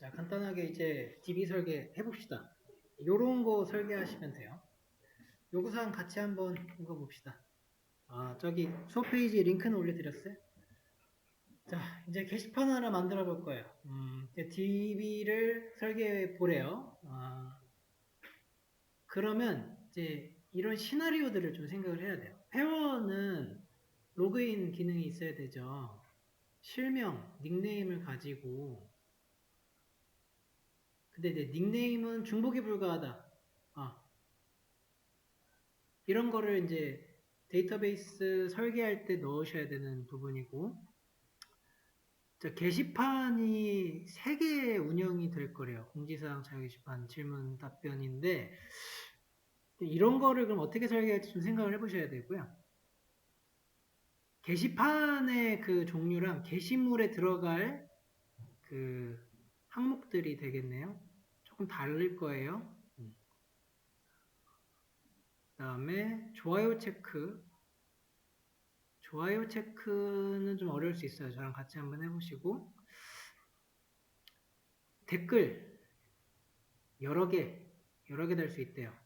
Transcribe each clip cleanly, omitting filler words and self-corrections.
자, 간단하게 이제 DB 설계 해봅시다. 요런 거 설계하시면 돼요. 요구사항 같이 한번 읽어봅시다. 저기 수업 페이지 링크는 올려드렸어요. 자, 이제 게시판 하나 만들어 볼 거예요. 이제 DB를 설계해 보래요. 그러면 이제 이런 시나리오들을 좀 생각을 해야 돼요. 회원은 로그인 기능이 있어야 되죠. 실명, 닉네임을 가지고 근데 이제 닉네임은 중복이 불가하다. 이런 거를 이제 데이터베이스 설계할 때 넣으셔야 되는 부분이고, 자, 게시판이 3개 운영이 될 거래요. 공지사항 자유 게시판, 질문, 답변인데, 이런 거를 그럼 어떻게 설계할지 좀 생각을 해보셔야 되고요. 게시판의 그 종류랑 게시물에 들어갈 그 항목들이 되겠네요. 조금 다를 거예요. 그 다음에 좋아요 체크는 좀 어려울 수 있어요. 저랑 같이 한번 해보시고 댓글 여러 개 달 수 있대요.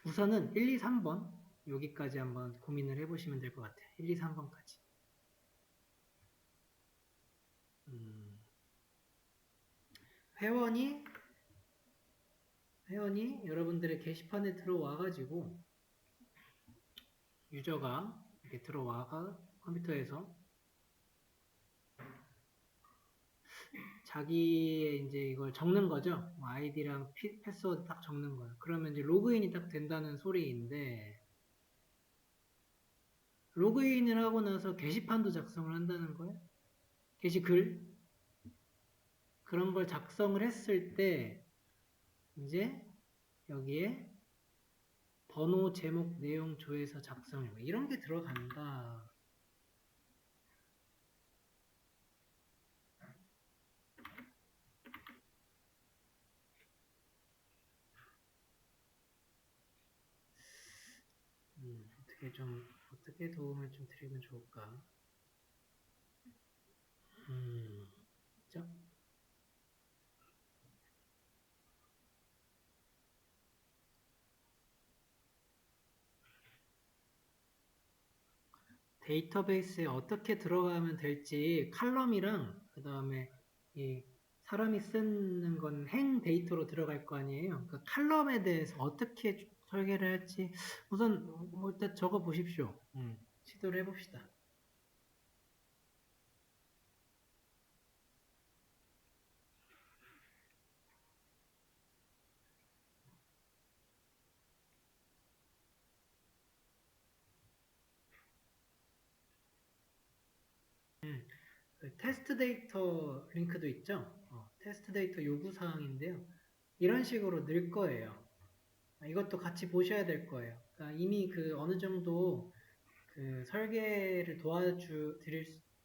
우선은 1, 2, 3번 여기까지 한번 고민을 해보시면 될 것 같아요. 1, 2, 3번까지. 회원이 여러분들의 게시판에 들어와가지고 유저가 이렇게 들어와가 컴퓨터에서 자기의 이제 이걸 적는 거죠. 아이디랑 패스워드 딱 적는 거예요. 그러면 이제 로그인이 딱 된다는 소리인데 로그인을 하고 나서 게시판도 작성을 한다는 거예요. 게시글 그런 걸 작성을 했을 때 이제 여기에 번호, 제목, 내용, 조회서 작성 이런 게 들어간다. 어떻게 도움을 좀 드리면 좋을까? 그죠? 데이터베이스에 어떻게 들어가면 될지 칼럼이랑 그 다음에 이 사람이 쓰는 건 행 데이터로 들어갈 거 아니에요. 그 칼럼에 대해서 어떻게 설계를 할지 우선 일단 적어 보십시오. 시도를 해봅시다. 그 테스트 데이터 링크도 있죠. 테스트 데이터 요구 사항인데요. 이런 식으로 늘 거예요. 이것도 같이 보셔야 될 거예요. 그러니까 이미 그 어느 정도 그 설계를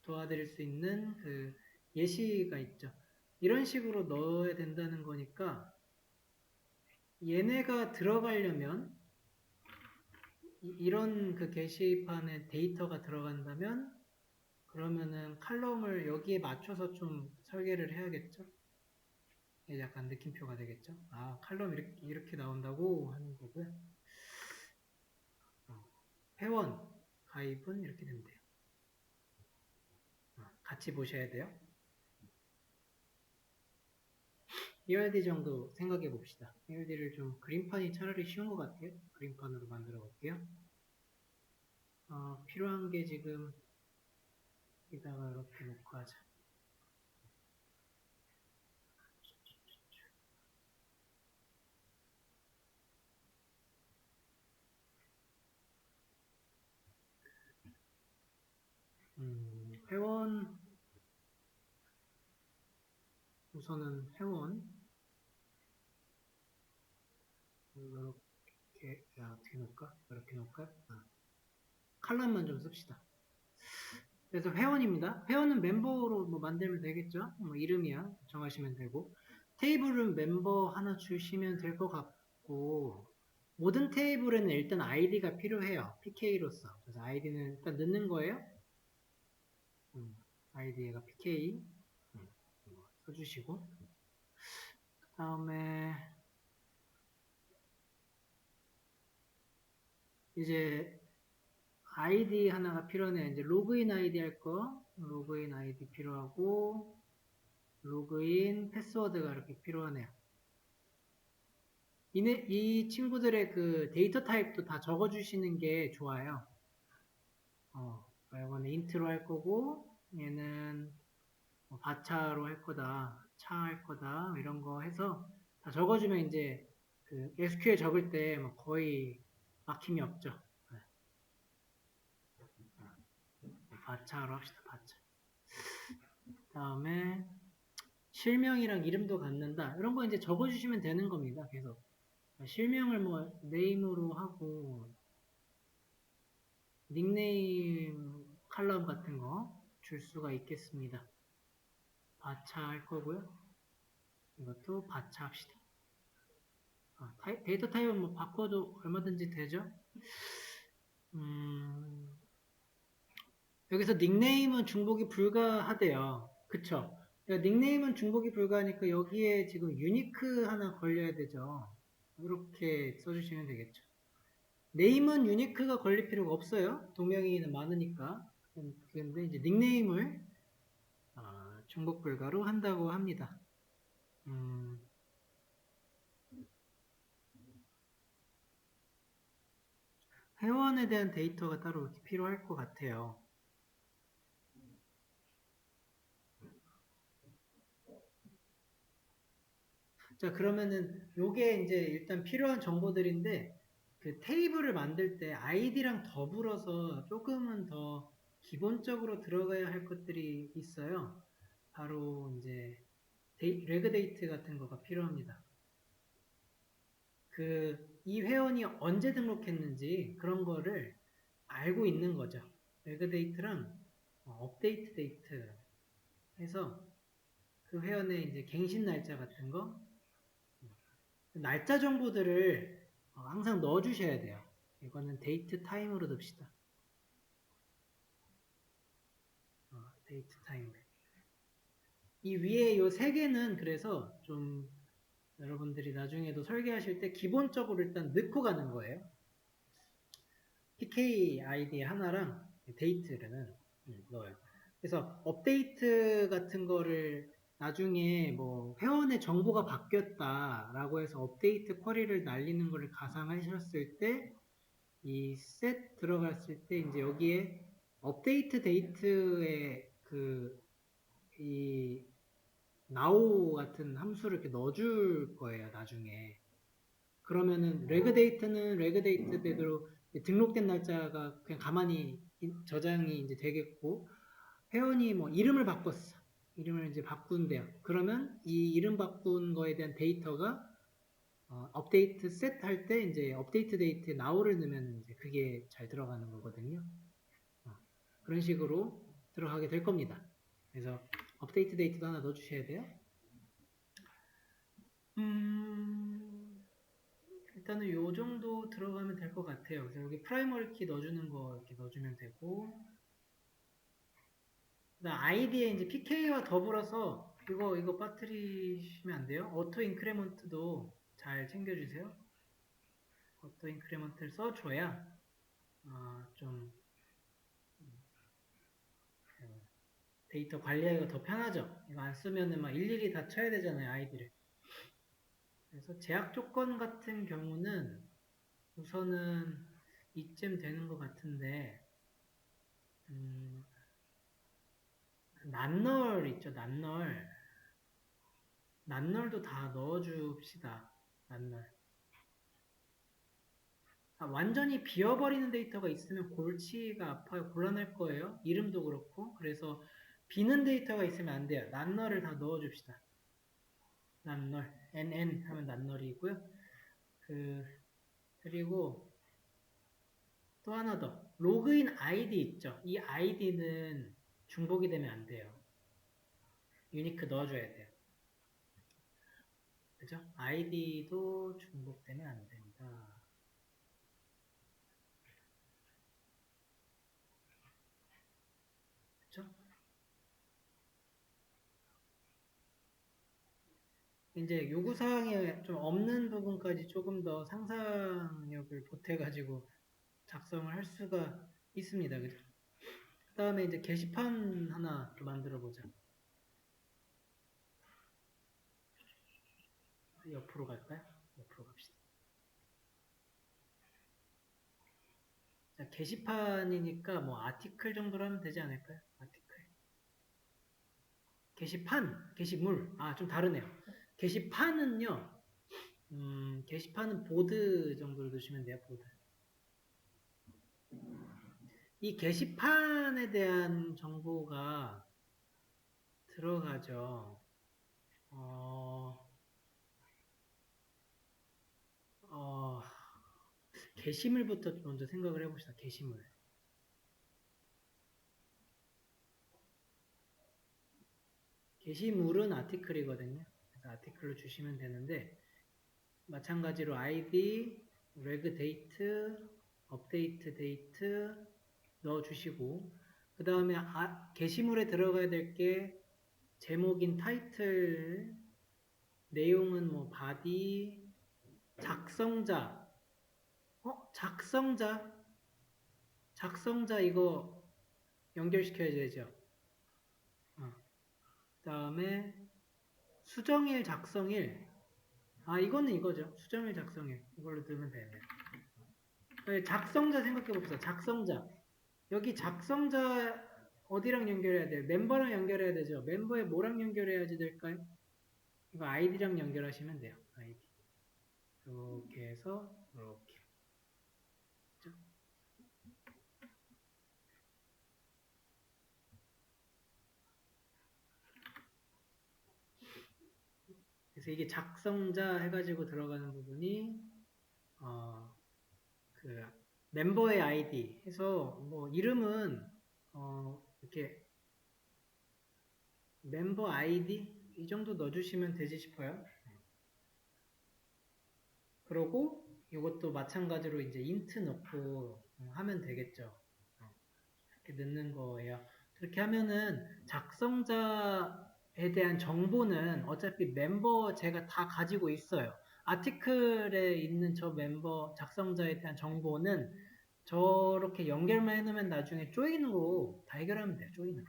도와드릴 수 있는 그 예시가 있죠. 이런 식으로 넣어야 된다는 거니까 얘네가 들어가려면 이런 그 게시판에 데이터가 들어간다면 그러면은 칼럼을 여기에 맞춰서 좀 설계를 해야겠죠. 약간 느낌표가 되겠죠. 칼럼 이렇게 나온다고 하는 거고요. 회원 가입은 이렇게 되면 돼요. 같이 보셔야 돼요. ERD 정도 생각해 봅시다. ERD를 좀 그림판이 차라리 쉬운 것 같아요. 그림판으로 만들어 볼게요. 필요한 게 지금 여기다가 이렇게 놓고 하자. 회원 우선은 회원 이렇게 어떻게 놓을까? 이렇게 놓을까? 칼럼만 좀 씁시다. 그래서 회원입니다. 회원은 멤버로 뭐 만들면 되겠죠? 뭐 이름이야 정하시면 되고 테이블은 멤버 하나 주시면 될 것 같고 모든 테이블에는 일단 아이디가 필요해요. PK로서. 그래서 아이디는 일단 넣는 거예요. 아이디가 PK 써주시고 그 다음에 이제 아이디 하나가 필요하네요. 이제 로그인 아이디 할 거, 로그인 아이디 필요하고 로그인 패스워드가 이렇게 필요하네요. 이 친구들의 그 데이터 타입도 다 적어주시는 게 좋아요. 이거는 인트로 할 거고 얘는 뭐 바차로 할 거다, 차 할 거다 이런 거 해서 다 적어주면 이제 그 SQL 적을 때 뭐 거의 막힘이 없죠. 네. 바차로 합시다. 바차. 다음에 실명이랑 이름도 갖는다. 이런 거 이제 적어주시면 되는 겁니다. 계속 실명을 뭐 네임으로 하고 닉네임 칼럼 같은 거 줄 수가 있겠습니다. 바차 할 거고요. 이것도 바차 합시다. 데이터 타입은 뭐 바꿔도 얼마든지 되죠. 여기서 닉네임은 중복이 불가하대요. 그쵸? 그러니까 닉네임은 중복이 불가하니까 여기에 지금 유니크 하나 걸려야 되죠. 이렇게 써주시면 되겠죠. 네임은 유니크가 걸릴 필요가 없어요. 동명이인은 많으니까. 근데 이제 닉네임을 중복 불가로 한다고 합니다. 회원에 대한 데이터가 따로 이렇게 필요할 것 같아요. 자, 그러면은 요게 이제 일단 필요한 정보들인데 그 테이블을 만들 때 아이디랑 더불어서 조금은 더 기본적으로 들어가야 할 것들이 있어요. 바로 이제 레그 데이트 같은 거가 필요합니다. 이 회원이 언제 등록했는지 그런 거를 알고 있는 거죠. 레그 데이트랑 업데이트 데이트 해서 그 회원의 이제 갱신 날짜 같은 거 날짜 정보들을 항상 넣어주셔야 돼요. 이거는 데이트 타임으로 둡시다. 데이트 타임. 이 위에 요 세 개는 그래서 좀 여러분들이 나중에도 설계하실 때 기본적으로 일단 넣고 가는 거예요. PK 아이디 하나랑 데이트는 넣어요. 그래서 업데이트 같은 거를 나중에 뭐 회원의 정보가 바뀌었다라고 해서 업데이트 쿼리를 날리는 거를 가상하셨을 때 이 셋 들어갔을 때 이제 여기에 업데이트 데이트에 이 now 같은 함수를 이렇게 넣어줄 거예요, 나중에. 그러면은 레그 데이트는 레그 데이트대로 등록된 날짜가 그냥 가만히 저장이 이제 되겠고 회원이 뭐 이름을 바꿨어. 이름을 이제 바꾼대요. 그러면 이 이름 바꾼 거에 대한 데이터가 업데이트 셋 할 때 이제 업데이트 데이트 now를 넣으면 이제 그게 잘 들어가는 거거든요. 그런 식으로 들어가게 될 겁니다. 그래서 업데이트 데이트도 하나 넣어주셔야 돼요. 일단은 요 정도 들어가면 될 것 같아요. 그래서 여기 프라이머리 키 넣어주는 거 이렇게 넣어주면 되고, 그다음 아이디에 이제 PK와 더불어서 이거 빠뜨리시면 안 돼요. 오토 인크리먼트도 잘 챙겨주세요. 오토 인크리먼트를 써줘야 좀 데이터 관리하기가 더 편하죠. 이거 안 쓰면은 막 일일이 다 쳐야 되잖아요, 아이디를. 그래서 제약 조건 같은 경우는 우선은 이쯤 되는 것 같은데, 난널 있죠, 난널. 난널도 다 넣어줍시다. 난널. 완전히 비어버리는 데이터가 있으면 골치가 아파요. 곤란할 거예요. 이름도 그렇고. 그래서 비는 데이터가 있으면 안 돼요. 난널을 다 넣어줍시다. 난널. NN 하면 난널이고요. 그리고 또 하나 더. 로그인 아이디 있죠. 이 아이디는 중복이 되면 안 돼요. 유니크 넣어줘야 돼요. 그죠? 아이디도 중복되면 안 된다. 이제 요구사항에 좀 없는 부분까지 조금 더 상상력을 보태가지고 작성을 할 수가 있습니다. 그죠? 그 다음에 이제 게시판 하나 또 만들어 보자. 옆으로 갈까요? 옆으로 갑시다. 자, 게시판이니까 뭐 아티클 정도로 하면 되지 않을까요? 아티클. 게시판, 게시물. 아, 좀 다르네요. 게시판은요, 게시판은 보드 정도로 두시면 돼요, 보드. 이 게시판에 대한 정보가 들어가죠. 어, 게시물부터 먼저 생각을 해봅시다. 게시물. 게시물은 아티클이거든요. 그래서 아티클로 주시면 되는데 마찬가지로 ID, reg date, update date 넣어주시고 그 다음에 게시물에 들어가야 될 게 제목인 타이틀, 내용은 뭐 body, 작성자, 작성자 이거 연결시켜야 되죠. 그 다음에 수정일, 작성일. 이거는 이거죠. 수정일, 작성일. 이걸로 들면 되네요. 작성자 생각해 봅시다. 작성자. 여기 작성자 어디랑 연결해야 돼요? 멤버랑 연결해야 되죠. 멤버에 뭐랑 연결해야지 될까요? 이거 아이디랑 연결하시면 돼요. 아이디. 이렇게 해서 이렇게. 그래서 이게 작성자 해가지고 들어가는 부분이 그 멤버의 아이디 해서 뭐 이름은 이렇게 멤버 아이디 이 정도 넣어주시면 되지 싶어요. 그러고 이것도 마찬가지로 이제 인트 넣고 하면 되겠죠. 이렇게 넣는 거예요. 그렇게 하면은 작성자에 대한 정보는 어차피 멤버 제가 다 가지고 있어요. 아티클에 있는 저 멤버 작성자에 대한 정보는 저렇게 연결만 해놓으면 나중에 조인으로 다 해결하면 돼요. 조인으로.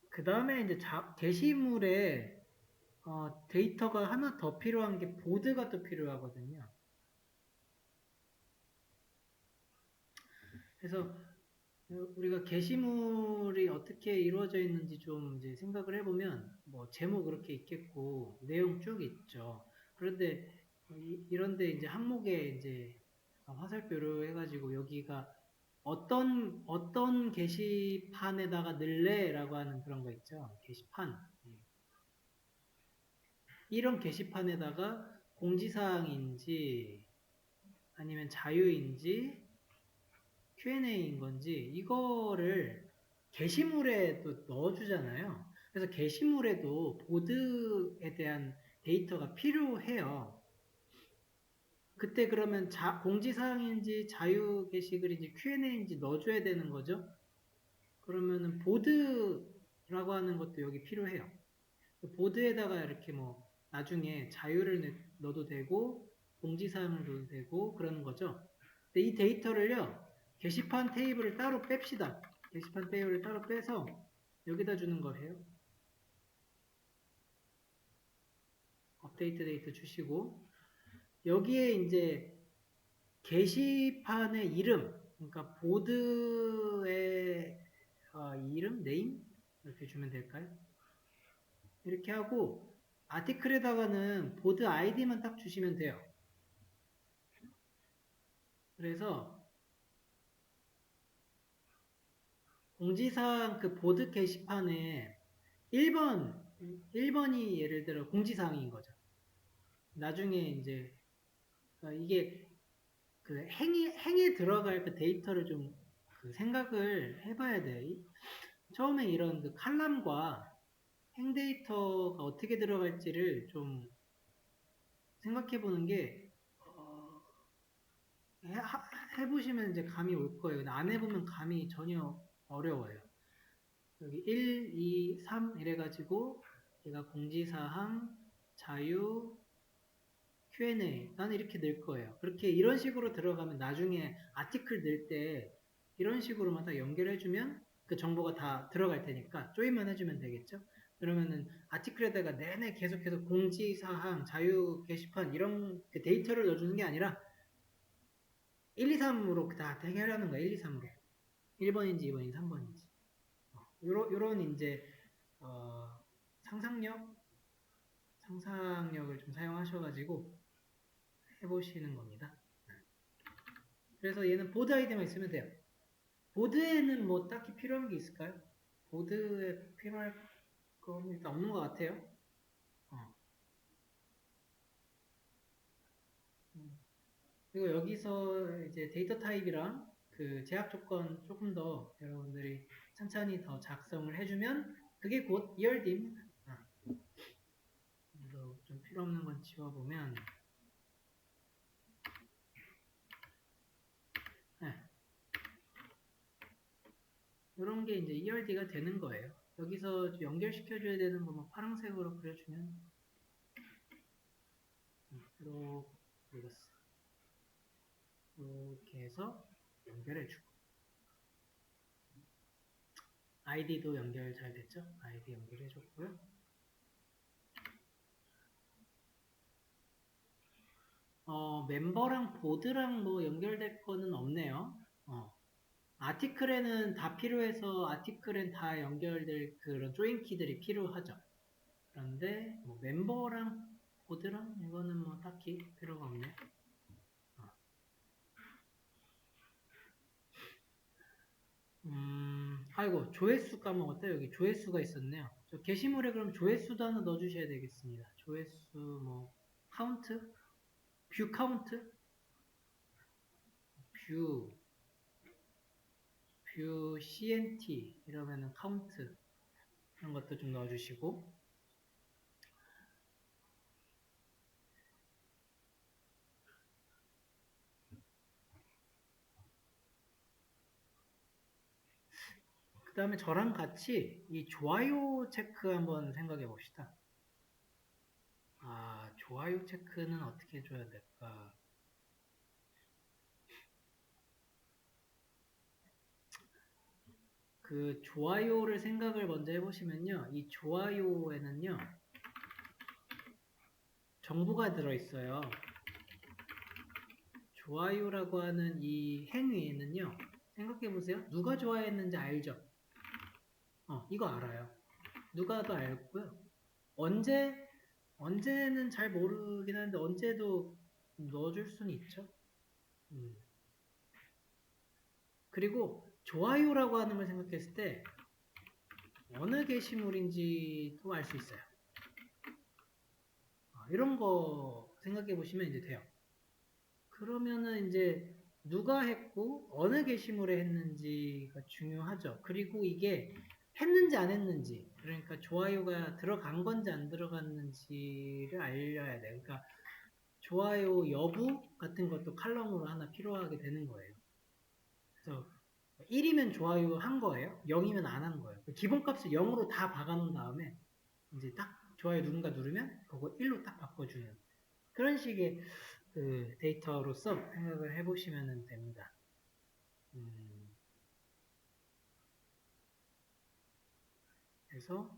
그 다음에 이제 게시물에 데이터가 하나 더 필요한 게 보드가 또 필요하거든요. 그래서 우리가 게시물이 어떻게 이루어져 있는지 좀 이제 생각을 해보면 뭐 제목 그렇게 있겠고 내용 쭉 있죠. 그런데 이런데 이제 항목에 이제 화살표로 해가지고 여기가 어떤 게시판에다가 넣을래라고 하는 그런 거 있죠. 게시판. 이런 게시판에다가 공지사항인지 아니면 자유인지 Q&A인 건지 이거를 게시물에도 넣어주잖아요. 그래서 게시물에도 보드에 대한 데이터가 필요해요. 그때 그러면 공지사항인지 자유 게시글인지 Q&A인지 넣어줘야 되는 거죠. 그러면은 보드라고 하는 것도 여기 필요해요. 보드에다가 이렇게 뭐 나중에 자유를 넣어도 되고 공지사항을 넣어도 되고 그러는 거죠. 근데 이 데이터를요. 게시판 테이블을 따로 뺍시다. 게시판 테이블을 따로 빼서 여기다 주는 거예요. 업데이트 데이터 주시고 여기에 이제 게시판의 이름 그러니까 보드의 이름, 네임 이렇게 주면 될까요? 이렇게 하고 아티클에다가는 보드 아이디만 딱 주시면 돼요. 그래서 공지사항 그 보드 게시판에 1번이 예를 들어 공지사항인 거죠. 나중에 이제 이게 그 행에 들어갈 그 데이터를 좀 그 생각을 해봐야 돼. 처음에 이런 그 칼럼과 행 데이터가 어떻게 들어갈지를 좀 생각해 보는 게 해보시면 이제 감이 올 거예요. 근데 안 해보면 감이 전혀 어려워요. 여기 1, 2, 3 이래가지고 얘가 공지사항, 자유, Q&A 나는 이렇게 늘 거예요. 그렇게 이런 식으로 들어가면 나중에 아티클 늘 때 이런 식으로만 다 연결해주면 그 정보가 다 들어갈 테니까 조인만 해주면 되겠죠? 그러면은 아티클에다가 내내 계속해서 공지사항, 자유 게시판 이런 그 데이터를 넣어주는 게 아니라 1, 2, 3으로 다 해결하는 거야. 1, 2, 3으로. 1번인지 2번인지 3번인지. 요런 이제 상상력, 상상력을 좀 사용하셔가지고 해보시는 겁니다. 그래서 얘는 보드 아이디만 있으면 돼요. 보드에는 뭐 딱히 필요한 게 있을까요? 보드에 필요할 건 일단 없는 것 같아요. 그리고 여기서 이제 데이터 타입이랑 그 제약 조건 조금 더 여러분들이 천천히 더 작성을 해주면 그게 곧 ERD입니다. 그래서 좀 필요 없는 건 지워보면 네. 이런 게 이제 ERD가 되는 거예요. 여기서 연결시켜줘야 되는 거 뭐 파란색으로 그려주면 이렇게 이렇게 해서 연결해주고 아이디도 연결 잘 됐죠? 아이디 연결해줬고요. 멤버랑 보드랑 뭐 연결될 거는 없네요. 아티클에는 다 필요해서 아티클엔 다 연결될 그런 조인 키들이 필요하죠. 그런데 뭐 멤버랑 보드랑 이거는 뭐 딱히 필요가 없네. 아이고 조회수 까먹었다. 여기 조회수가 있었네요. 저 게시물에 그럼 조회수도 하나 넣어주셔야 되겠습니다. 조회수 뭐 카운트, 뷰 카운트, 뷰 CNT 이러면은 카운트 이런 것도 좀 넣어주시고 그 다음에 저랑 같이 이 좋아요 체크 한번 생각해 봅시다. 좋아요 체크는 어떻게 해줘야 될까? 그 좋아요를 생각을 먼저 해보시면요. 이 좋아요에는요. 정보가 들어있어요. 좋아요라고 하는 이 행위에는요. 생각해보세요. 누가 좋아했는지 알죠? 이거 알아요. 누가도 알고요. 언제는 잘 모르긴 하는데 언제도 넣어줄 수는 있죠. 그리고 좋아요라고 하는 걸 생각했을 때 어느 게시물인지도 알 수 있어요. 이런 거 생각해 보시면 이제 돼요. 그러면은 이제 누가 했고 어느 게시물에 했는지가 중요하죠. 그리고 이게 했는지 안 했는지, 그러니까 좋아요가 들어간 건지 안 들어갔는지를 알려야 돼요. 그러니까 좋아요 여부 같은 것도 칼럼으로 하나 필요하게 되는 거예요. 그래서 1이면 좋아요 한 거예요. 0이면 안 한 거예요. 기본값을 0으로 다 박아놓은 다음에 이제 딱 좋아요 누군가 누르면 그거 1로 딱 바꿔주는 그런 식의 그 데이터로서 생각을 해보시면 됩니다. 그래서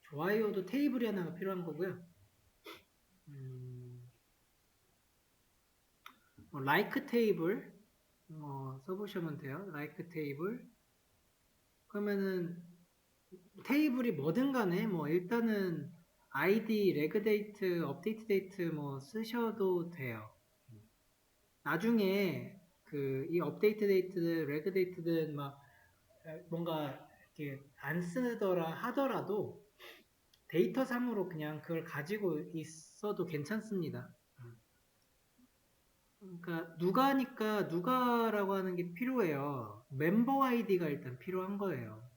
좋아요도 테이블이 하나가 필요한 거고요. 뭐 like 테이블 써보시면 돼요. like 테이블. 그러면은 테이블이 뭐든 간에 뭐 일단은 아이디, 레그 데이트, 업데이트 데이트 뭐 쓰셔도 돼요. 나중에 그 이 업데이트 데이트든 레그 데이트든 막 뭔가 이렇게 안 쓰더라 하더라도 데이터 상으로 그냥 그걸 가지고 있어도 괜찮습니다. 그러니까 누가니까 누가라고 하는 게 필요해요. 멤버 아이디가 일단 필요한 거예요.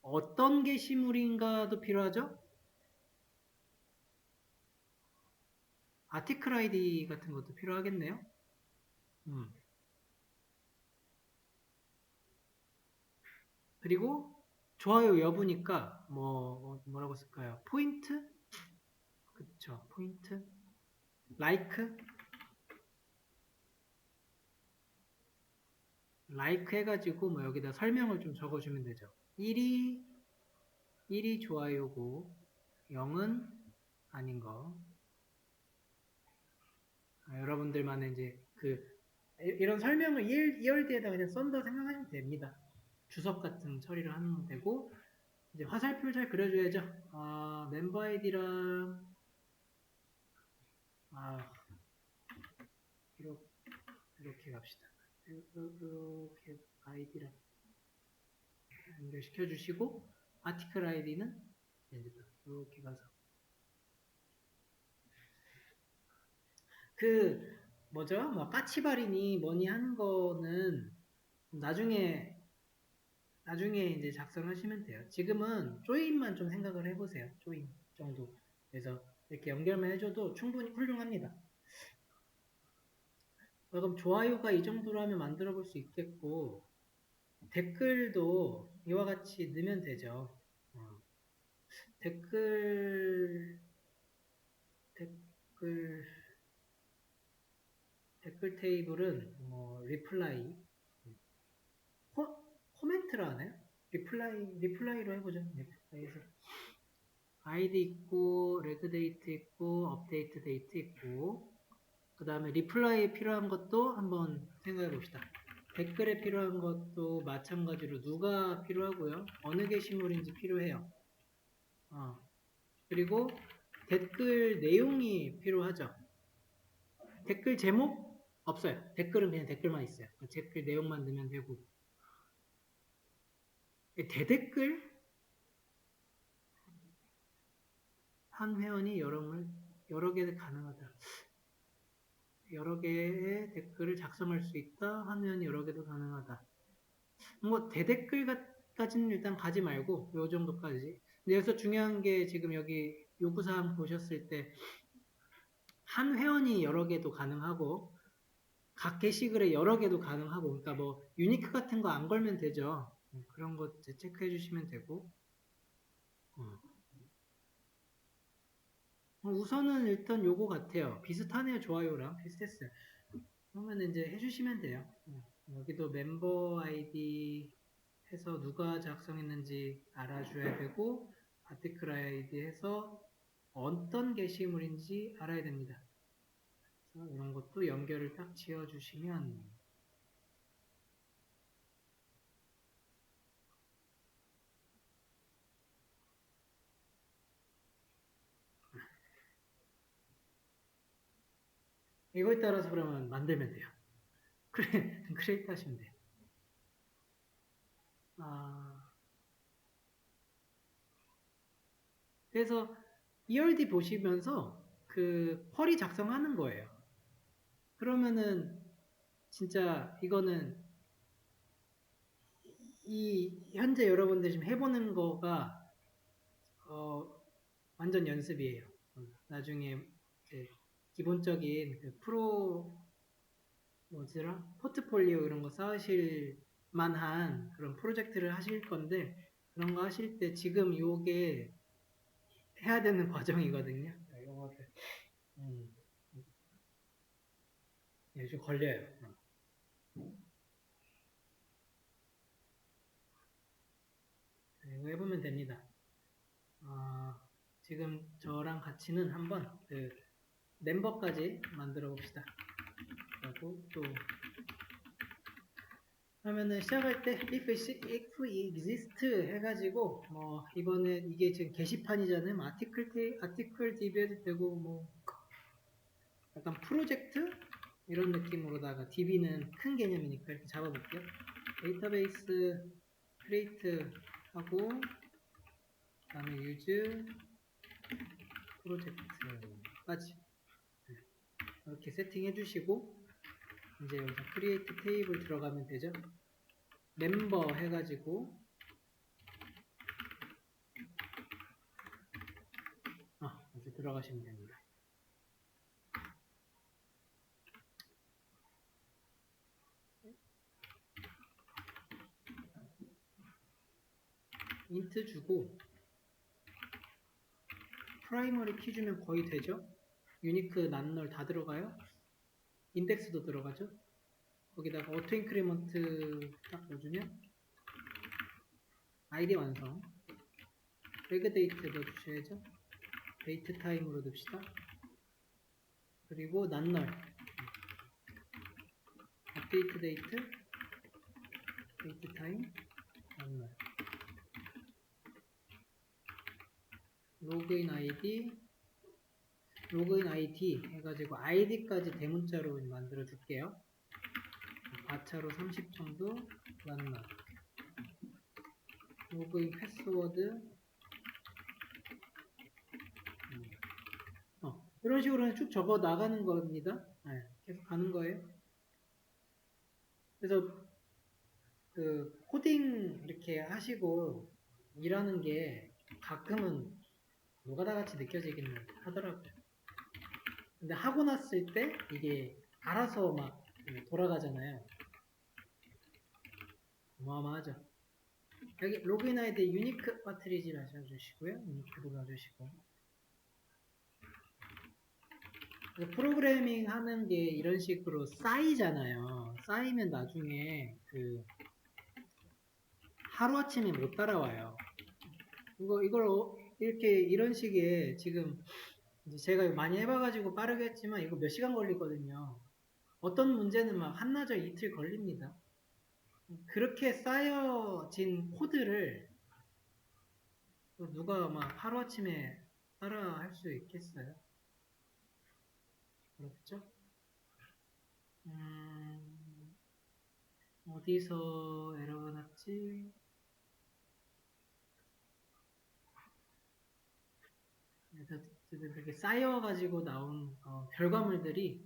어떤 게시물인가도 필요하죠? 아티클 아이디 같은 것도 필요하겠네요. 그리고 좋아요 여부니까 뭐라고 쓸까요? 포인트? 그쵸, 포인트? 라이크? 라이크 해가지고 뭐 여기다 설명을 좀 적어주면 되죠. 1이 좋아요고 0은 아닌 거. 여러분들만의 이제 이런 설명을 ERD에다 그냥 썬다 생각하시면 됩니다. 주석 같은 처리를 하면 되고, 이제 화살표를 잘 그려줘야죠. 멤버 아이디랑 이렇게 갑시다. 이렇게 아이디랑 연결시켜 주시고, 아티클 아이디는 이제 이렇게 가서 뭐 까치발이니 뭐니 하는 거는 나중에 이제 작성하시면 돼요. 지금은 조인만 좀 생각을 해보세요. 조인 정도. 그래서 이렇게 연결만 해줘도 충분히 훌륭합니다. 그럼 좋아요가 이 정도로 하면 만들어 볼 수 있겠고, 댓글도 이와 같이 넣으면 되죠. 댓글 테이블은 리플라이, 코멘트를 하나요? 리플라이로 해보죠. 리플라이에서 아이디 있고, 레그 데이트 있고, 업데이트 데이트 있고, 그 다음에 리플라이에 필요한 것도 한번 생각해 봅시다. 댓글에 필요한 것도 마찬가지로 누가 필요하고요. 어느 게시물인지 필요해요. 그리고 댓글 내용이 필요하죠. 댓글 제목 없어요. 댓글은 그냥 댓글만 있어요. 댓글 내용만 넣으면 되고. 대댓글 한 회원이 여러 개 가능하다. 여러 개의 댓글을 작성할 수 있다. 한 회원이 여러 개도 가능하다. 뭐 대댓글까지는 일단 가지 말고 요 정도까지. 근데 여기서 중요한 게 지금 여기 요구사항 보셨을 때 한 회원이 여러 개도 가능하고 각 게시글에 여러 개도 가능하고, 그러니까 뭐 유니크 같은 거 안 걸면 되죠. 그런 거 체크해 주시면 되고. 우선은 일단 요거 같아요. 비슷하네요. 좋아요랑 비슷했어요. 그러면 이제 해주시면 돼요. 여기도 멤버 아이디 해서 누가 작성했는지 알아줘야 되고, 아티클 아이디 해서 어떤 게시물인지 알아야 됩니다. 그래서 이런 것도 연결을 딱 지어주시면 이거에 따라서 그러면 만들면 돼요. 크리에이트 하시면 돼요. 그래서 ERD 보시면서 쿼리 작성하는 거예요. 그러면은 진짜 이거는 현재 여러분들 지금 해보는 거가 완전 연습이에요. 나중에 이제 기본적인 포트폴리오 이런 거 쌓으실 만한 그런 프로젝트를 하실 건데, 그런 거 하실 때 지금 요게 해야 되는 과정이거든요. 이거를 좀 걸려요. 이거 해보면 됩니다. 지금 저랑 같이는 한번 멤버까지 만들어 봅시다. 그리고 또 하면은 시작할 때 if exist 해가지고 이번에 이게 지금 게시판이잖아요. 아티클 DB 해도 되고 약간 프로젝트 이런 느낌으로다가 DB는 큰 개념이니까 이렇게 잡아볼게요. 데이터베이스 create 하고 그다음에 use 프로젝트까지 이렇게 세팅해 주시고, 이제 여기서 create 테이블 들어가면 되죠. 멤버 해가지고 이렇게 들어가시면 됩니다. 인트 주고 프라이머리 키 주면 거의 되죠. 유니크, 난널 다 들어가요. 인덱스도 들어가죠. 거기다가 오토 인크리먼트 딱 넣어주면 아이디 완성. 레그 데이트 넣어주셔야죠. 데이트 타임으로 넣읍시다. 그리고 난널 업데이트 데이트 데이트 타임 난널 로그인 아이디 해가지고 아이디까지 대문자로 만들어 줄게요. 바차로 30 정도 난널 로그인 패스워드 이런 식으로 쭉 적어 나가는 겁니다. 네, 계속 가는 거예요. 그래서 그 코딩 이렇게 하시고 일하는 게 가끔은 노가다 같이 느껴지기는 하더라고요. 근데 하고 났을 때 이게 알아서 막 돌아가잖아요. 어마어마하죠. 여기 로그인 아이디 유니크 마트리지를 하셔주시고요. 유니크로 넣어주시고 프로그래밍 하는 게 이런 식으로 쌓이잖아요. 쌓이면 나중에 그 하루아침에 못 따라와요. 이걸 이렇게 이런 식의 지금 제가 많이 해봐가지고 빠르게 했지만 이거 몇 시간 걸리거든요. 어떤 문제는 막 한나절 이틀 걸립니다. 그렇게 쌓여진 코드를 누가 막 하루아침에 따라 할 수 있겠어요? 그렇죠? 어디서 에러가 났지? 그렇게 쌓여가지고 나온 결과물들이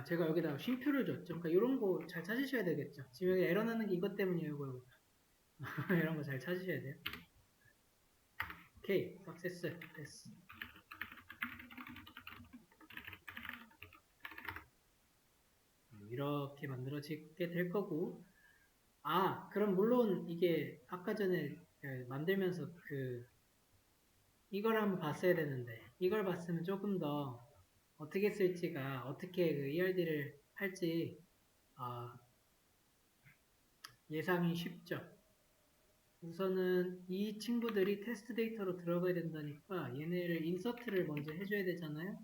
제가 여기다가 쉼표를 줬죠. 그러니까 이런 거 잘 찾으셔야 되겠죠. 지금 여기 에러 나는 게 이것 때문이에요. 이거. 이런 거 잘 찾으셔야 돼요. 오케이, 석세스 됐어. 이렇게 만들어지게 될 거고 그럼 물론 이게 아까 전에 만들면서 이걸 한번 봤어야 되는데 이걸 봤으면 조금 더 어떻게 쓸지가 어떻게 그 ERD를 할지 예상이 쉽죠. 우선은 이 친구들이 테스트 데이터로 들어가야 된다니까 얘네를 인서트를 먼저 해줘야 되잖아요.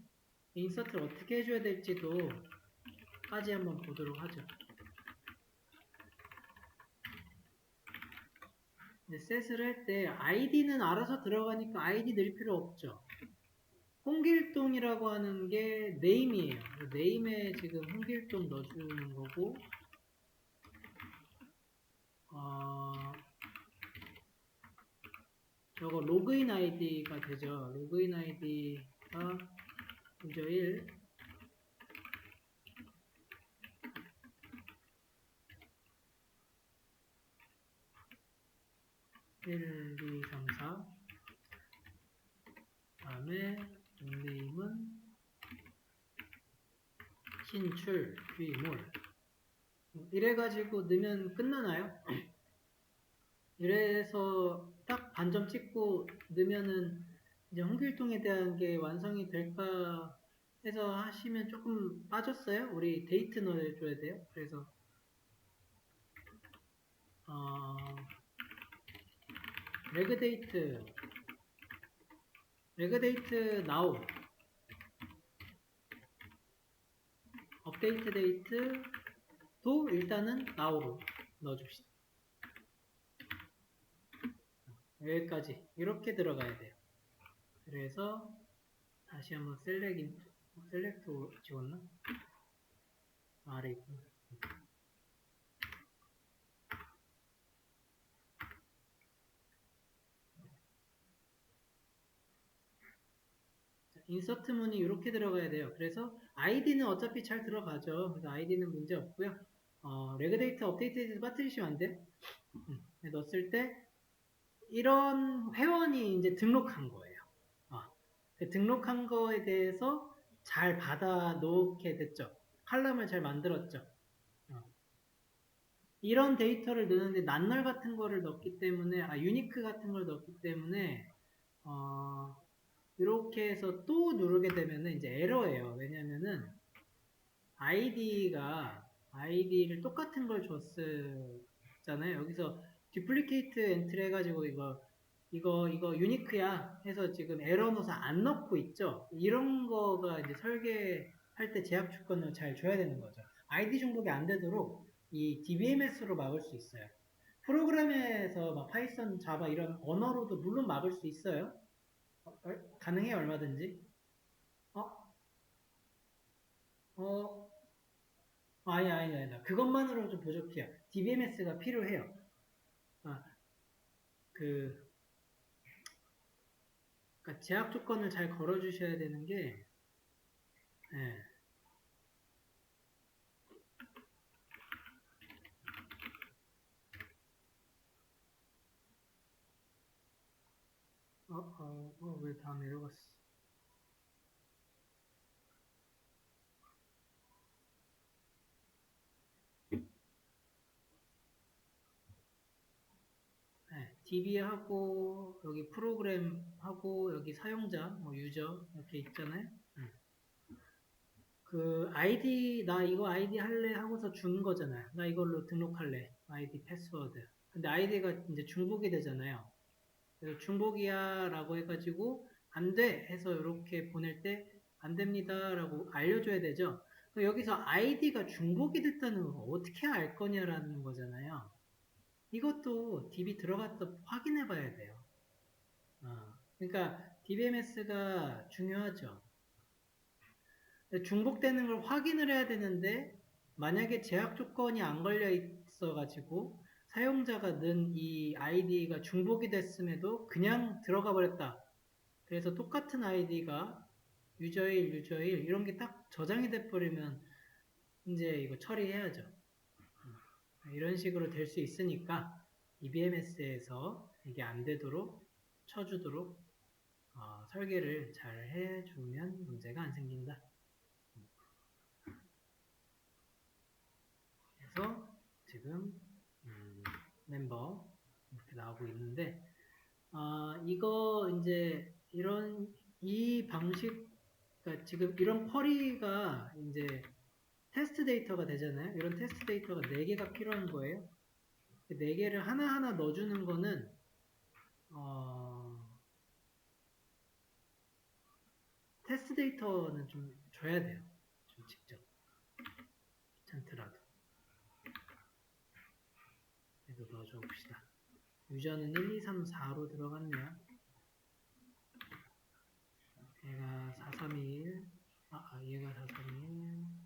인서트를 어떻게 해줘야 될지도 까지 한번 보도록 하죠. 셋을 할 때 아이디는 알아서 들어가니까 아이디 넣을 필요 없죠. 홍길동이라고 하는 게 네임이에요. 네임에 지금 홍길동 넣어주는 거고 저거 로그인 아이디가 되죠. 로그인 아이디가 먼저 1 1, 2, 3, 4 다음에 닉네임은 신출, 귀몰 이래가지고 넣으면 끝나나요? 이래서 딱 반점 찍고 넣으면은 이제 홍길동에 대한 게 완성이 될까 해서 하시면 조금 빠졌어요. 우리 데이트 넣어줘야 돼요. 그래서 레그데이트 now 업데이트 데이트도 일단은 now로 넣어줍시다. 여기까지 이렇게 들어가야 돼요. 그래서 다시 한번 셀렉트 지웠나? 아래 있구나. 인서트 문이 이렇게 들어가야 돼요. 그래서 아이디는 어차피 잘 들어가죠. 그래서 아이디는 문제 없고요. 레그데이터 업데이트 빠뜨리시면 안 돼요. 넣었을 때 이런 회원이 이제 등록한 거예요. 등록한 거에 대해서 잘 받아 놓게 됐죠. 칼럼을 잘 만들었죠. 이런 데이터를 넣는데 난널 같은 거를 넣기 때문에 유니크 같은 걸 넣기 때문에 이렇게 해서 또 누르게 되면은 이제 에러예요. 왜냐면은 아이디를 똑같은 걸 줬잖아요. 여기서 듀플리케이트 엔트리 해가지고 이거 유니크야 해서 지금 에러 넣어서 안 넣고 있죠. 이런 거가 이제 설계할 때 제약 조건을 잘 줘야 되는 거죠. 아이디 중복이 안 되도록 이 DBMS로 막을 수 있어요. 프로그램에서 막 파이썬, 자바 이런 언어로도 물론 막을 수 있어요. 가능해요, 얼마든지. 어, 어, 아니. 그것만으로 좀 부족해요. DBMS가 필요해요. 아, 그, 그러니까 제약 조건을 잘 걸어주셔야 되는 게, 예. 왜 다 내려갔어? 네, DB하고, 여기 프로그램하고, 여기 사용자, 뭐, 유저, 이렇게 있잖아요. 그, 나 이거 아이디 할래 하고서 준 거잖아요. 나 이걸로 등록할래. 아이디 패스워드. 근데 아이디가 이제 중복이 되잖아요. 그래서 중복이야 라고 해가지고, 안 돼! 해서 이렇게 보낼 때, 안 됩니다 라고 알려줘야 되죠. 여기서 아이디가 중복이 됐다는 걸 어떻게 알 거냐라는 거잖아요. 이것도 DB 들어갔다 확인해 봐야 돼요. 그러니까 DBMS가 중요하죠. 중복되는 걸 확인을 해야 되는데 만약에 제약 조건이 안 걸려 있어 가지고 사용자가 넣은 이 아이디가 중복이 됐음에도 그냥 들어가 버렸다. 그래서 똑같은 아이디가 유저1 이런 게 딱 저장이 돼 버리면 이제 이거 처리해야죠. 이런 식으로 될 수 있으니까 EBMS에서 이게 안 되도록 쳐주도록 설계를 잘 해주면 문제가 안 생긴다. 그래서 지금 멤버 이렇게 나오고 있는데 이거 이제 이 방식 그러니까 지금 이런 쿼리가 이제 테스트 데이터가 되잖아요. 이런 테스트 데이터가 4개가 필요한 거예요. 4개를 하나하나 넣어주는 거는 테스트 데이터는 좀 줘야 돼요. 좀 직접. 귀찮더라도. 그래도 넣어줘 봅시다. 유저는 1, 2, 3, 4로 들어갔네요. 얘가 4, 3, 2, 1. 얘가 4, 3, 2,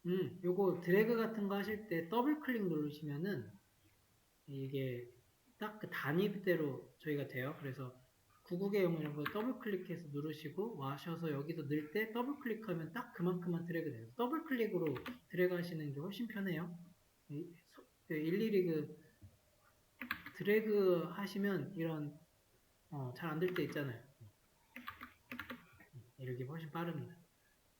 1. 요거 드래그 같은 거 하실 때 더블 클릭 누르시면은 이게 딱 그 단위대로 저희가 돼요. 그래서 구국의 이런 거 더블 클릭해서 누르시고 와셔서 여기서 넣을 때 더블 클릭하면 딱 그만큼만 드래그 돼요. 더블 클릭으로 드래그 하시는 게 훨씬 편해요. 일일이 그 드래그 하시면 이런 잘 안 될 때 있잖아요. 이렇게 훨씬 빠릅니다.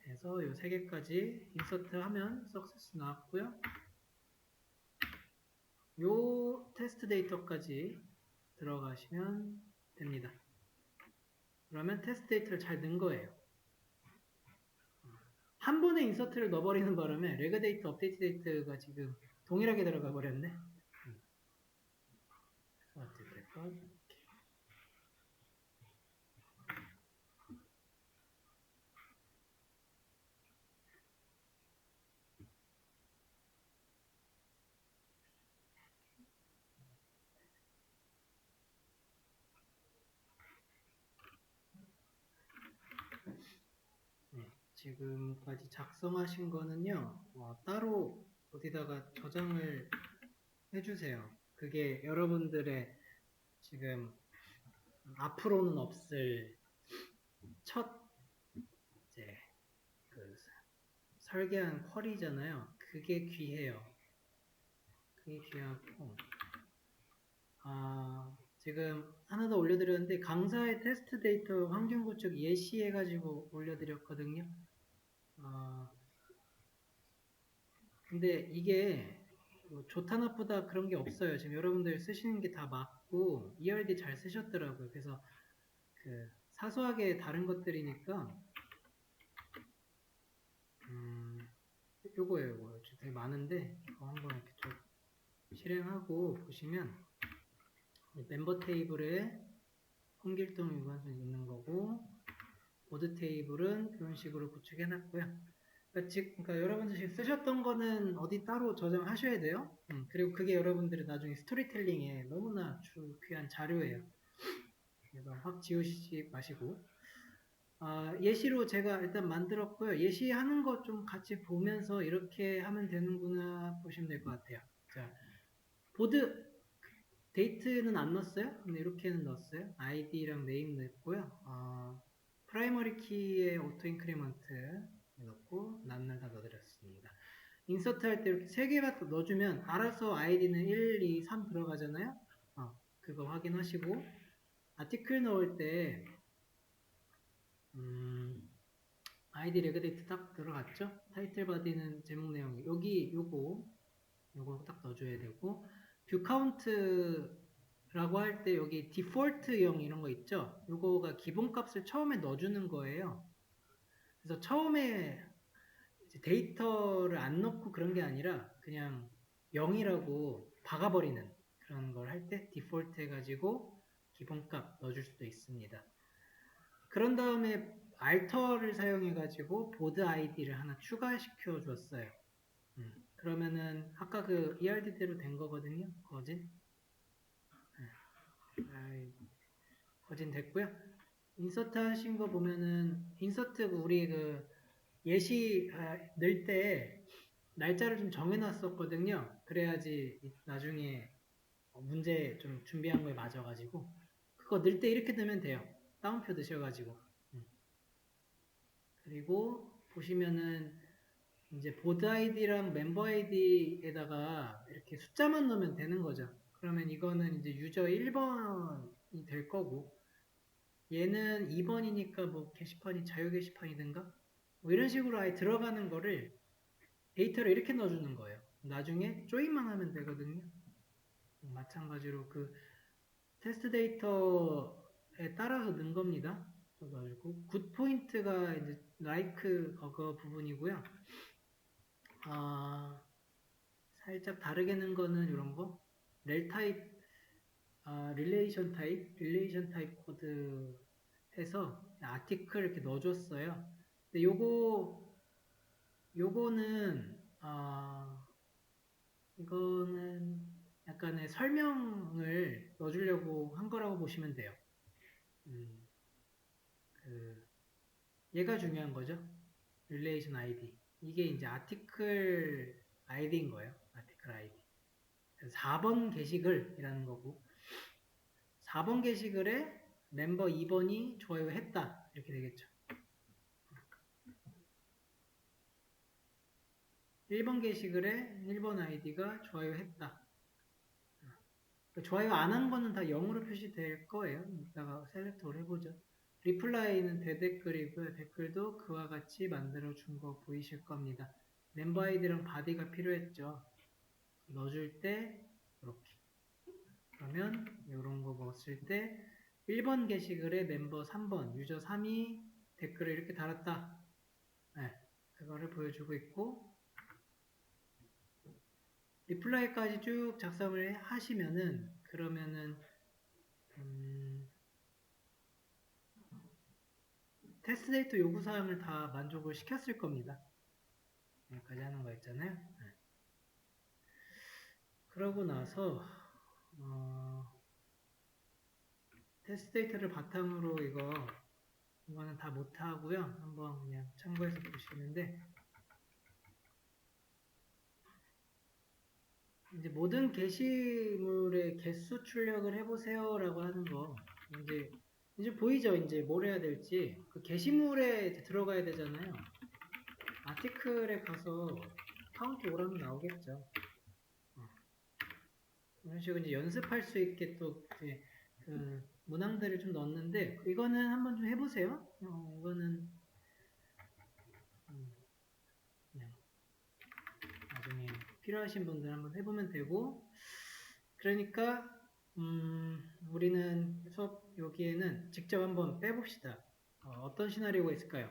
그래서 이 3개까지 인서트 하면 석세스 나왔고요. 요 테스트 데이터까지 들어가시면 됩니다. 그러면 테스트 데이터를 잘 넣은 거예요. 한 번에 인서트를 넣어버리는 바람에 레그 데이터, 업데이트 데이터가 지금 동일하게 들어가 버렸네. 어떻게 될까? 네, 지금까지 작성하신 거는요, 따로 어디다가 저장을 해주세요. 그게 여러분들의 지금 앞으로는 없을 첫 이제 그 설계한 쿼리잖아요. 그게 귀해요. 그게 귀하고 지금 하나 더 올려드렸는데 강사의 테스트 데이터 환경 구축 예시해가지고 올려드렸거든요. 근데 이게 뭐 좋다 나쁘다 그런 게 없어요. 지금 여러분들 쓰시는 게 다 맞고 ERD 잘 쓰셨더라고요. 그래서 그 사소하게 다른 것들이니까 요거예요. 요거 되게 많은데 이거 한번 이렇게 좀 실행하고 보시면 멤버 테이블에 홍길동 유관순 있는 거고 보드 테이블은 이런 식으로 구축해 놨고요. 그러니까 여러분들 지금 쓰셨던 거는 어디 따로 저장하셔야 돼요. 그리고 그게 여러분들이 나중에 스토리텔링에 너무나 귀한 자료예요. 그래서 확 지우시지 마시고 예시로 제가 일단 만들었고요. 예시하는 거 좀 같이 보면서 이렇게 하면 되는구나 보시면 될 것 같아요. 자, 보드 데이트는 안 넣었어요? 근데 이렇게는 넣었어요. 아이디랑 네임 넣었고요. 프라이머리 키에 오토 인크리먼트 넣고 난날 다 넣어드렸습니다. 인서트 할 때 이렇게 3개만 넣어주면 알아서 아이디는 1, 2, 3 들어가잖아요. 그거 확인하시고 아티클 넣을 때 아이디 레그데이트 딱 들어갔죠? 타이틀 바디는 제목 내용이 여기 요거 딱 넣어줘야 되고 뷰 카운트라고 할 때 여기 디폴트형 이런 거 있죠? 요거가 기본값을 처음에 넣어주는 거예요. 그래서 처음에 데이터를 안 넣고 그런 게 아니라 그냥 0이라고 박아버리는 그런 걸 할 때 디폴트 해가지고 기본값 넣어줄 수도 있습니다. 그런 다음에 알터를 사용해가지고 보드 아이디를 하나 추가시켜 줬어요. 그러면은 아까 그 ERD대로 된 거거든요. 거진. 거진 됐고요. 인서트 하신 거 보면은 인서트 우리 그 예시 넣을 때 날짜를 좀 정해놨었거든요. 그래야지 나중에 문제 좀 준비한 거에 맞아가지고 그거 넣을 때 이렇게 넣으면 돼요. 따옴표 드셔가지고 그리고 보시면은 이제 보드 아이디랑 멤버 아이디에다가 이렇게 숫자만 넣으면 되는 거죠. 그러면 이거는 이제 유저 1번이 될 거고 얘는 2번이니까 뭐 게시판이 자유 게시판이든가 뭐 이런 식으로 아예 들어가는 거를 데이터를 이렇게 넣어주는 거예요. 나중에 조인만 하면 되거든요. 마찬가지로 그 테스트 데이터에 따라서 넣은 겁니다. 넣어주고 굿 포인트가 이제 like 그거 부분이고요. 살짝 다르게 넣은 거는 이런 거 렐 타입 릴레이션 타입 코드 해서 아티클 이렇게 넣어줬어요. 근데 요거는 이거는 약간의 설명을 넣어주려고 한 거라고 보시면 돼요. 얘가 중요한 거죠. 릴레이션 아이디. 이게 이제 아티클 아이디인 거예요. 아티클 아이디. 4번 게시글이라는 거고 4번 게시글에 멤버 2번이 좋아요 했다. 이렇게 되겠죠. 1번 게시글에 1번 아이디가 좋아요 했다. 좋아요 안 한 거는 다 0으로 표시될 거예요. 이따가 셀렉터를 해보죠. 리플라이는 대댓글이고요. 댓글도 그와 같이 만들어 준 거 보이실 겁니다. 멤버 아이디랑 바디가 필요했죠. 넣어줄 때 이렇게 그러면 이런 거 넣었을 때 1번 게시글에 멤버 3번 유저 3이 댓글을 이렇게 달았다. 네, 그거를 보여주고 있고 리플라이까지 쭉 작성을 하시면은 그러면은 테스트 데이터 요구사항을 다 만족을 시켰을 겁니다. 여기까지 하는 거 있잖아요. 네. 그러고 나서 테스트 데이터를 바탕으로 이거는 다 못하고요. 한번 그냥 참고해서 보시는데 이제 모든 게시물의 개수 출력을 해보세요 라고 하는 거 이제 보이죠? 이제 뭘 해야 될지 그 게시물에 들어가야 되잖아요. 아티클에 가서 카운트 오라면 나오겠죠. 이런 식으로 이제 연습할 수 있게 또 그 문항들을 좀 넣었는데 이거는 한번 좀 해보세요. 이거는 그냥 나중에 필요하신 분들 한번 해보면 되고 그러니까 우리는 수업 여기에는 직접 한번 빼봅시다. 어떤 시나리오가 있을까요?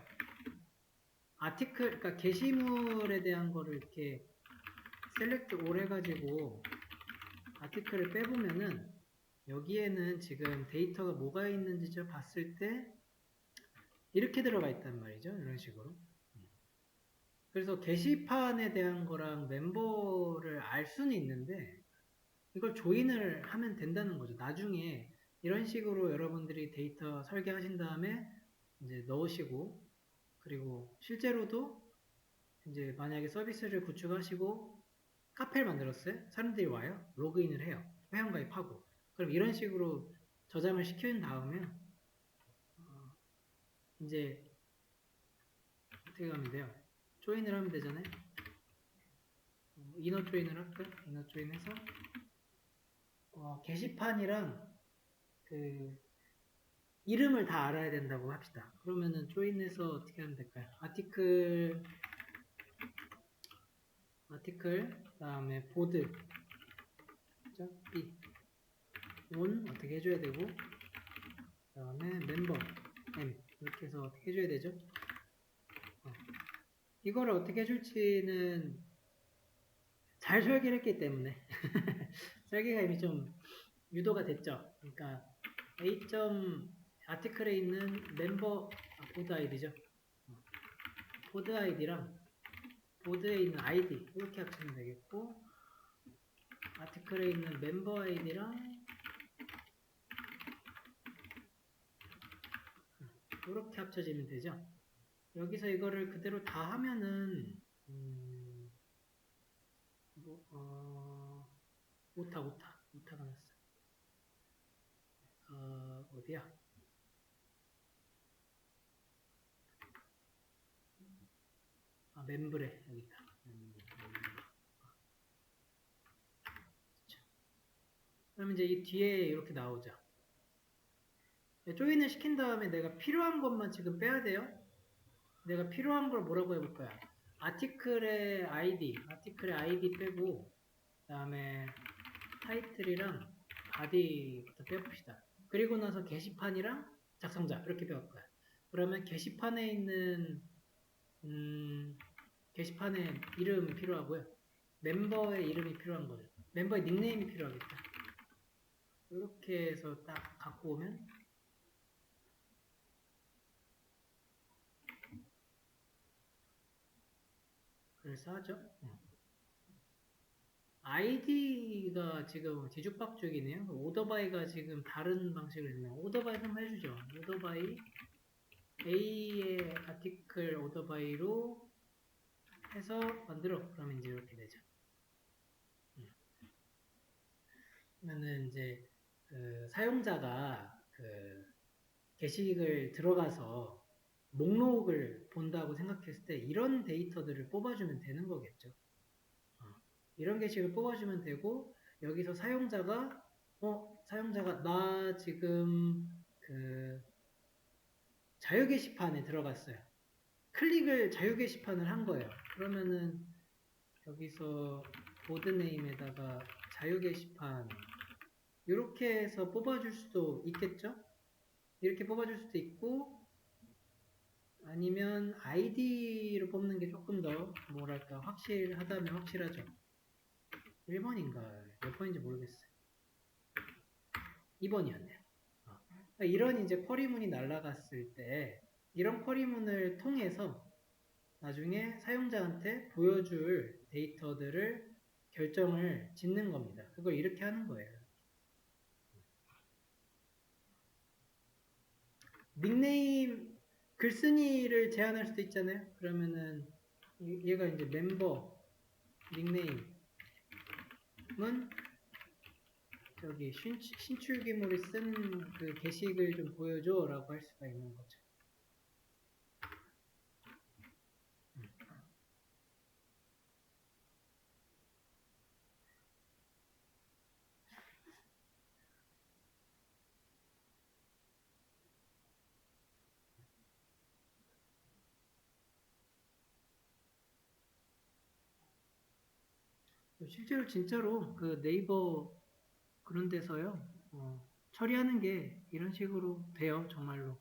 아티클, 그러니까 게시물에 대한 거를 이렇게 셀렉트 올 해가지고 아티클을 빼보면은 여기에는 지금 데이터가 뭐가 있는지 좀 봤을 때 이렇게 들어가 있단 말이죠. 이런 식으로. 그래서 게시판에 대한 거랑 멤버를 알 수는 있는데 이걸 조인을 하면 된다는 거죠. 나중에 이런 식으로 여러분들이 데이터 설계하신 다음에 이제 넣으시고 그리고 실제로도 이제 만약에 서비스를 구축하시고 카페를 만들었어요. 사람들이 와요. 로그인을 해요. 회원가입하고. 그럼 이런 식으로 저장을 시킨 다음에 이제 어떻게 하면 돼요? 조인을 하면 되잖아요. 이너 조인을 할까요? 이너 조인해서 게시판이랑 그 이름을 다 알아야 된다고 합시다. 그러면은 조인해서 어떻게 하면 될까요? 아티클 그다음에 보드 B 온 어떻게 해줘야 되고 그다음에 멤버 M 이렇게 해서 어떻게 해줘야 되죠? 이거를 어떻게 해줄지는 잘 설계를 했기 때문에 설계가 이미 좀 유도가 됐죠. 그러니까 A. 아티클에 있는 멤버 보드 아이디죠. 보드 아이디랑 보드에 있는 아이디 이렇게 합치면 되겠고 아티클에 있는 멤버 아이디랑 이렇게 합쳐지면 되죠. 여기서 이거를 그대로 다 하면은 오타가 났어. 어디야? 멤브레 여기 있다. 그럼 이제 이 뒤에 이렇게 나오죠. 조인을 시킨 다음에 내가 필요한 것만 지금 빼야 돼요. 내가 필요한 걸 뭐라고 해볼까요? 아티클의 아이디 빼고 그 다음에 타이틀이랑 바디부터 빼봅시다. 그리고 나서 게시판이랑 작성자 이렇게 빼볼 거야. 그러면 게시판에 있는 게시판에 이름이 필요하고요. 멤버의 이름이 필요한 거죠. 멤버의 닉네임이 필요하겠다. 이렇게 해서 딱 갖고 오면 그럴싸하죠. 아이디가 지금 뒤죽박죽이네요. 오더바이가 지금 다른 방식을 했네요. 오더바이 한번 해주죠. 오더바이 A의 아티클 오더바이로 해서 만들어. 그러면 이제 이렇게 되죠. 그러면은 이제 그 사용자가 그 게시글 들어가서 목록을 본다고 생각했을 때 이런 데이터들을 뽑아주면 되는 거겠죠. 이런 게시글 뽑아주면 되고 여기서 사용자가 나 지금 그 자유 게시판에 들어갔어요. 클릭을 자유 게시판을 한 거예요. 그러면은 여기서 보드네임에다가 자유 게시판 이렇게 해서 뽑아줄 수도 있겠죠? 이렇게 뽑아줄 수도 있고 아니면 아이디로 뽑는 게 조금 더 뭐랄까 확실하다면 확실하죠. 1번인가 몇 번인지 모르겠어요. 2번이었네요. 이런 이제 쿼리문이 날라갔을 때 이런 쿼리문을 통해서 나중에 사용자한테 보여줄 데이터들을 결정을 짓는 겁니다. 그걸 이렇게 하는 거예요. 닉네임 글쓴이를 제한할 수도 있잖아요. 그러면은 얘가 이제 멤버 닉네임은 저기 신출귀물이 쓴 그 게시글 좀 보여줘 라고 할 수가 있는 거죠. 실제로 진짜로 그 네이버 그런 데서요, 처리하는 게 이런 식으로 돼요, 정말로.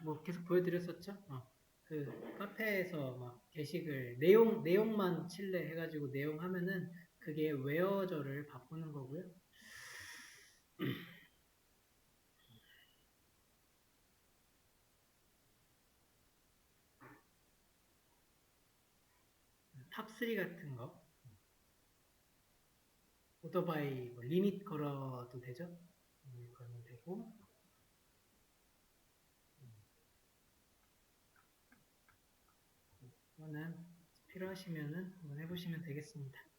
뭐 계속 보여드렸었죠? 그 카페에서 막 게시글, 내용만 칠래 해가지고 내용 하면은 그게 웨어저를 바꾸는 거고요. 탑3 같은 거. 오토바이 뭐 리밋 걸어도 되죠? 걸면 되고. 이거는 필요하시면은 한번 해보시면 되겠습니다.